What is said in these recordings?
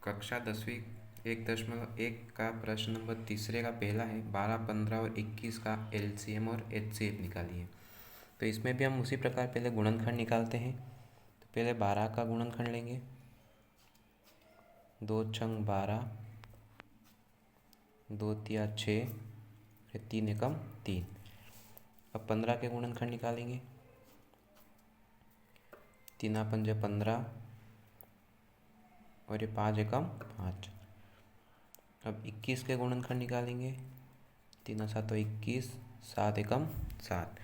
कक्षा 10वीं 1.1 का प्रश्न नंबर तीसरे का पहला है। 12, 15 और 21 का एलसीएम और एचसीएफ निकालिए। तो इसमें भी हम उसी प्रकार पहले गुणनखंड निकालते हैं। तो पहले 12 का गुणनखंड लेंगे, 2 छंग 12, 2 तिया 6, फिर 3 एकम 3। अब 15 के गुणनखंड निकालेंगे, 3 पंजे 15 और ये 5 एकम 5। अब 21 के गुणनखंड निकालेंगे, 3 7 21, 7 एकम 7।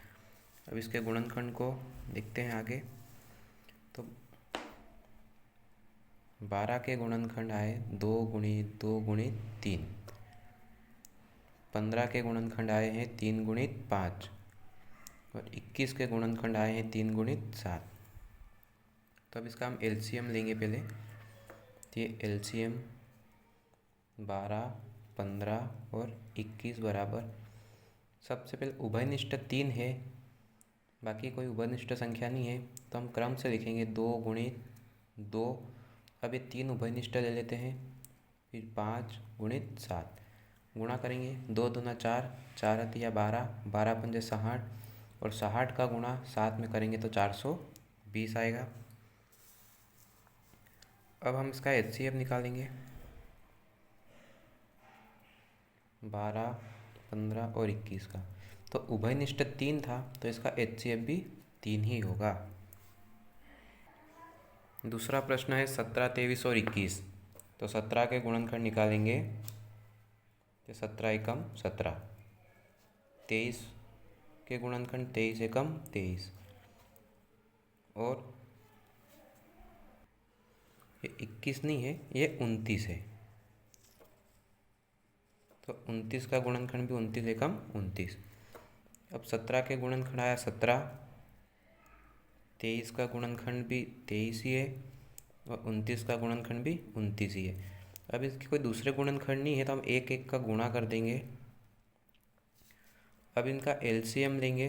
अब इसके गुणनखंड को देखते हैं आगे। तो 12 के गुणनखंड आए 2 गुणित 2 गुणित 3। 15 के गुणनखंड आए हैं 3 गुणित 5 और 21 के गुणनखंड आए हैं 3 गुणित 7। तो अब इसका हम एलसीएम लेंगे पहले। तो ये एलसीएम 12, 15 और 21 बराबर, सबसे पहले उभयनिष्ठ 3 है, बाकी कोई उभयनिष्ठ संख्या नहीं है, तो हम क्रम से लिखेंगे 2 गुणित 2। अब ये 3 उभयनिष्ठ ले लेते हैं, फिर 5 गुणित 7 गुणा करेंगे, 2 दूना 4, 4 तिया 12, 12 पंजे 60 और 60 का गुणा 7 में करेंगे तो 420 आएगा। अब हम इसका एचसीएफ निकालेंगे, 12, 15 और 21 का। तो उभयनिष्ठ 3 था तो इसका एचसीएफ भी 3 ही होगा। दूसरा प्रश्न है 17, 23 और 21। तो 17 के गुणनखंड निकालेंगे, तो 17 एकम 17। 23 के गुणनखंड 23 एकम 23 और ये 21 नहीं है, ये 29 है। तो 29 का गुणनखंड भी 29 एकम 29। अब 17 के गुणनखंड आया 17, 23 का गुणनखंड भी 23 ही है और 29 का गुणनखंड भी 29 ही है। अब इसके कोई दूसरे गुणनखंड नहीं है तो हम एक एक का गुणा कर देंगे। अब इनका एलसीएम लेंगे,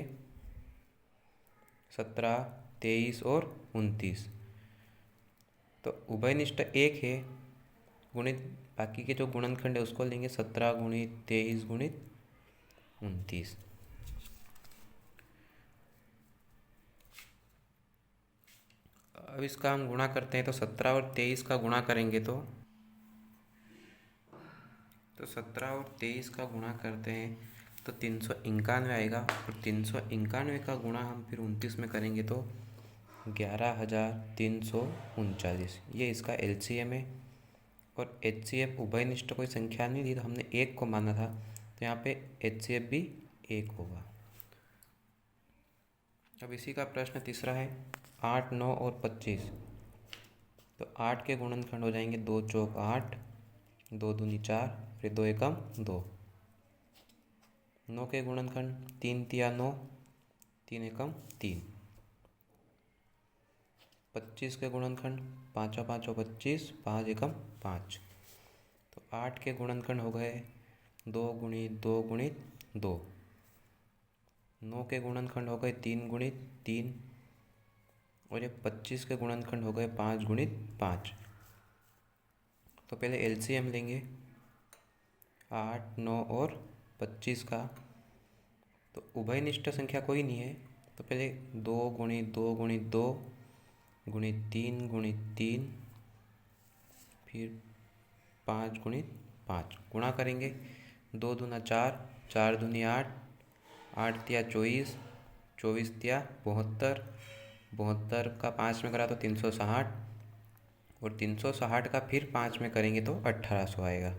17, 23 और 29। तो उभयनिष्ठ 1 है, गुणित बाकी के जो गुणनखंड है उसको लेंगे, 17 गुणित 23 गुणित 29। अब इसका हम गुणा करते हैं, तो 17 और 23 का गुणा करेंगे तो 17 और 23 का गुणा करते हैं तो 391 आएगा और 391 का गुणा हम फिर 29 में करेंगे तो 11,339। ये इसका एलसीएम है। और एचसीएफ उभयनिष्ठ कोई संख्या नहीं दी तो हमने 1 को माना था, तो यहाँ पे एचसीएफ भी 1 होगा। अब इसी का प्रश्न तीसरा है 8, 9 और 25। तो 8 के गुणनखंड हो जाएंगे 2 चौक 8, 2 दूनी 4, फिर 2 एकम 2। 9 के गुणनखंड 3 तिया 9, 3 एकम 3। 25 के गुणनखंड 5 5 25, 5 एकम 5। तो 8 के गुणनखंड हो गए 2 गुणित 2 गुणित 2। 9 के गुणनखंड हो गए 3 गुणित 3 और ये 25 के गुणनखंड हो गए 5 गुणित 5। तो पहले एलसीएम लेंगे 8, 9 और 25 का। तो उभयनिष्ठ संख्या कोई नहीं है, तो पहले 2 गुणित 2 गुणित 2 गुणित 3 गुणित 3, फिर 5 गुणित 5 गुणा करेंगे, 2 दूना 4, 4 दूनी 8, 8 तिया 24, 24 तिया 72, 72 का 5 में करा तो 360 और 360 का फिर 5 में करेंगे तो 1800 आएगा।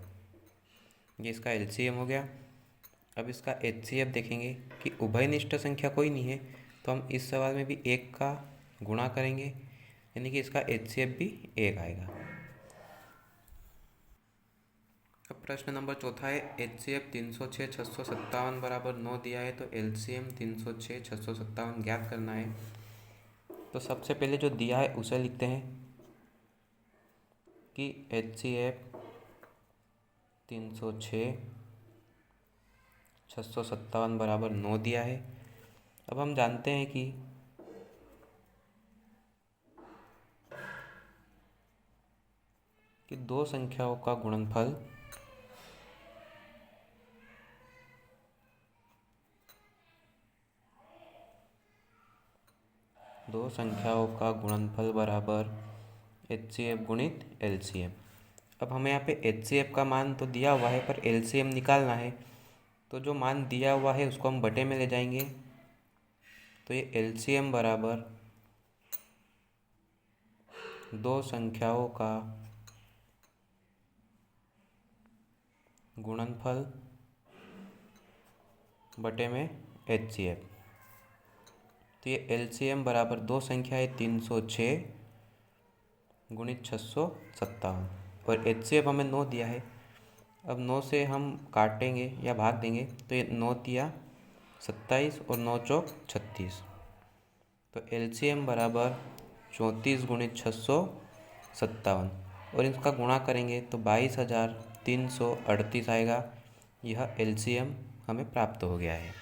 ये इसका एलसीएम हो गया। अब इसका एचसीएफ देखेंगे कि उभयनिष्ठ संख्या कोई नहीं है, तो हम इस सवाल में भी 1 का गुणा करेंगे, यानी कि इसका एचसीएफ भी 1 आएगा। अब प्रश्न नंबर चौथा है एचसीएफ 306, 657 बराबर 9 दिया है, तो एलसीएम 306, 657 ज्ञात करना है। तो सबसे पहले जो दिया है उसे लिखते हैं कि एचसीएफ 306, 657 बराबर 9 दिया है। अब हम जानते हैं कि कि दो संख्याओं का गुणनफल बराबर HCF गुणित LCM। अब हमें यहाँ पे HCF का मान तो दिया हुआ है, पर LCM निकालना है। तो जो मान दिया हुआ है उसको हम बटे में ले जाएंगे। तो ये LCM बराबर दो संख्याओं का गुणनफल बटे में HCF। तो ये LCM बराबर दो संख्या है 306 गुणित 657, और HCF हमें 9 दिया है। अब 9 से हम काटेंगे या भाग देंगे तो ये 9 तिया 27 और 9 चौक 36। तो LCM बराबर 34 गुणित 657, और इसका गुणा करेंगे तो 22,338 आएगा। यह LCM हमें प्राप्त हो गया है।